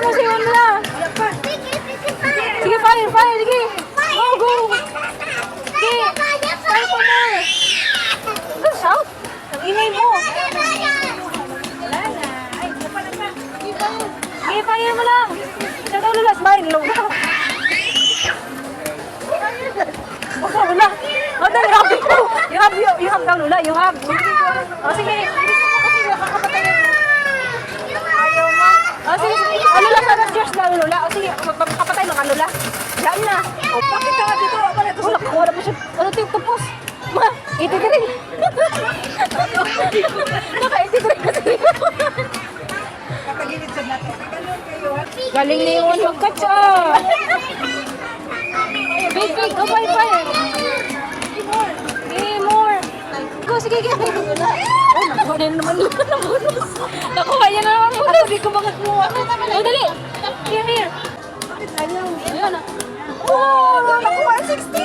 mo, siwan mo na. Sige, fire, fire, sige. Go, go. Sige, fire for more. Go, shout. Ang ingay mo. Sige, fire mo lang. Siya daw lula, smile. Low na. Okay, lula. Oh, dali, happy ko. You have daw lula, you have. Oh, sige. Oh, sige. Oh, lula, sana cheers na lula. Oh, sige, magpapatay mga lula. Diyan na. Oh, bakit ka nga dito? Wala, wala po siya. Ano ito yung tupos? Ma, 83. Naka-83 kasi. Galing na yun, magkatsa. Big, big, go, bye, bye. Give more. Go, sige, sige. Oh, nakuha na naman yun. Nakuha niya na naman muna. Hindi ko makakuha. Oh, dali. Here, here. Ayan na. Oh, nakuha 60.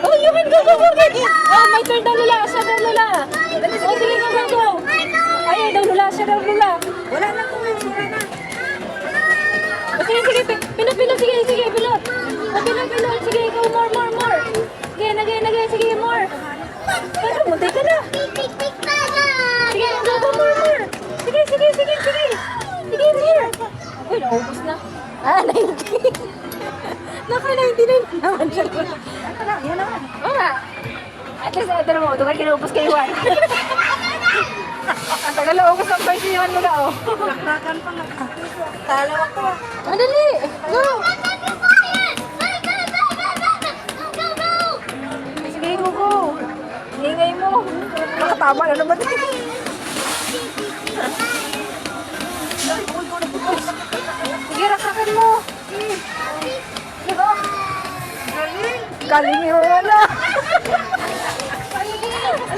Oh, you can go, go, go. Oh, my turn daw lula. Siya daw lula. Oh, sige, go, go, go. Ayaw daw lula. Siya daw lula. Wala na ko, wala na. Sige, sige, pinot, pinot, sige, sige, pinot. Oh, pinot, pinot, sige, go, more, more, more. Again, again, again, sige, more. Pero, muntay ka na. Sige, go, go, more, more. Sige, sige, sige, sige. Sige, more. Uy, naubos na. Ah, 90. Naka-99 naman siya. Yan naman. Oo nga. At least, ito mo, ito ka kinaubos kay Juan. Ang tagal naubos ang price ni Juan mo na, oh. Nakrakan pa nga. Talaw ako. Madali, go. Sige, go, go. Ingay mo. Nakatama na naman. Sige, rakakan mo. Galing yun na.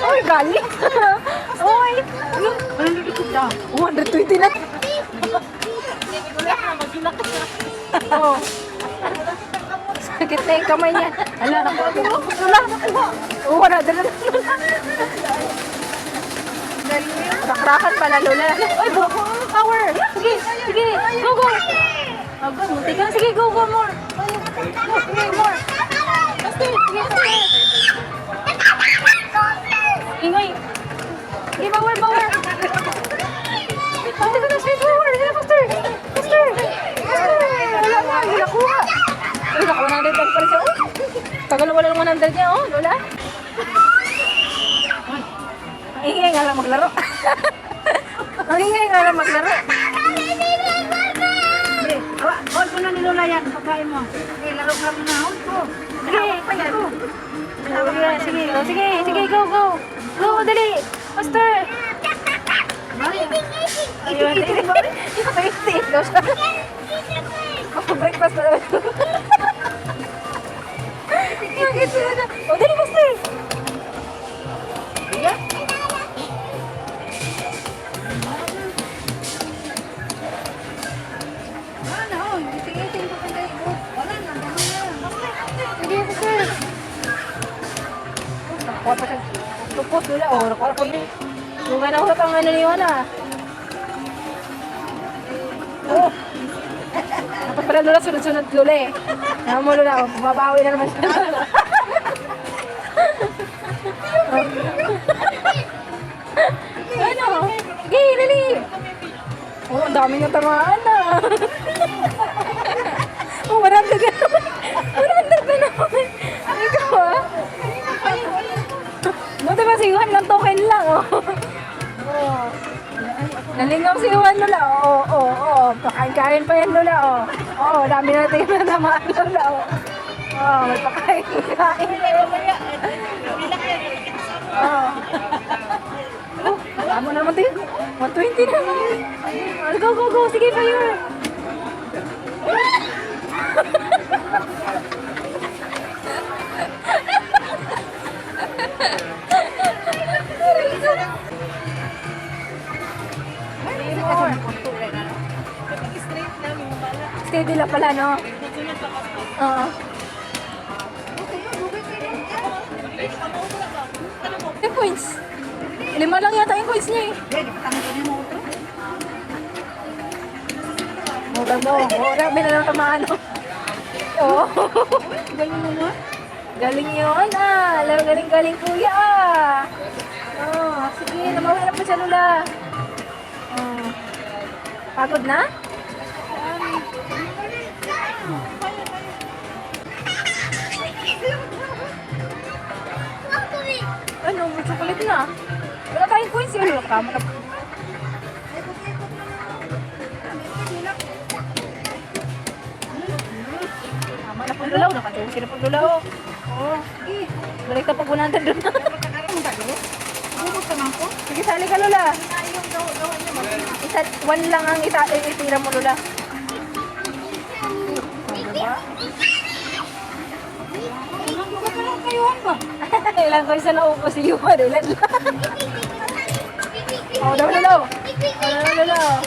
Uy, galing. Uy. 120 na. Oh. Sakit na yung kamay niya. Ala, nakuha. Wala, nakuha. Oh, wala. Rakrakan pala, Lola. Uy, power. Sige, sige. Go, go. Oh, go, munti ka. Sige, go, go, more. Go, sige, more. Faster, sige, faster. Ingay. Sige, power, power. Faster ka na, sige, power. Sige, faster. Faster. Wala nga, hindi nakuha. Uy, naka 100 lang pala siya. Uy, tagal wala ng 100 niya, oh, Lola. Ang ingay nga lang maglaro. Ang ingay nga lang maglaro. Hold ko na ni Lola yan. Pagkain mo. Sige, laro-laro na. Hold ko. Sige, sige, sige, sige, sige, go, go. Go, dali. Faster. Ayun, ito daw siya. Breakfast na naman. O, dali, faster. Sige. Sige, faster. Nakuha pa siya. Tupos nila, o, nakuha pa niya. Yung nga nakuha pang ano niyo na. Oh. Dapat pala Lola, sunod-sunod Lola eh. Naman mo Lola, mababawi na naman siya. Ano? Sige, dali. Oh, ang dami niyong tamaan na. Oh, 100 na naman. 100 na naman. Ikaw ah. Buti ba si Juan ng token lang, oh. Oh. Nalingaw si Juan, Lola. Oo, oo, oo. Pakain-kain pa yan, Lola, oh. Oo, dami natin yung natamaan, Lola, oh. Oh, may pakain-kain. Oh. Oh, wala mo naman tayo. 120 na. Go, go, go. Sige, fire. Steady lang pala, no? Oo. Yung points. 5 lang yata yung points niya eh. Hindi pa tanong ko niya mo ito. tignan mo. Oh, grabe na lang tamaan. Oh. Galing mo mo? Galing yun ah. Alam, galing-galing kuya ah. Oh, sige, namawala pa siya Lula. Oh. Pagod na? Ano, may chocolate na. Wala tayong coins yun. Wala ka mo na. Tama na pong lulaw. Nakatulog sila pong lulaw. Oh, sige. Balik na pag 100 doon. Bubot ka man ko? Sige, sali ka Lula. Isa, 1 lang ang itira mo Lula. Diba? Kayuhan ba? Ilan ko isa na upo si Yuha. Ilan lang. Oh, daw lulaw. Oh, daw lulaw.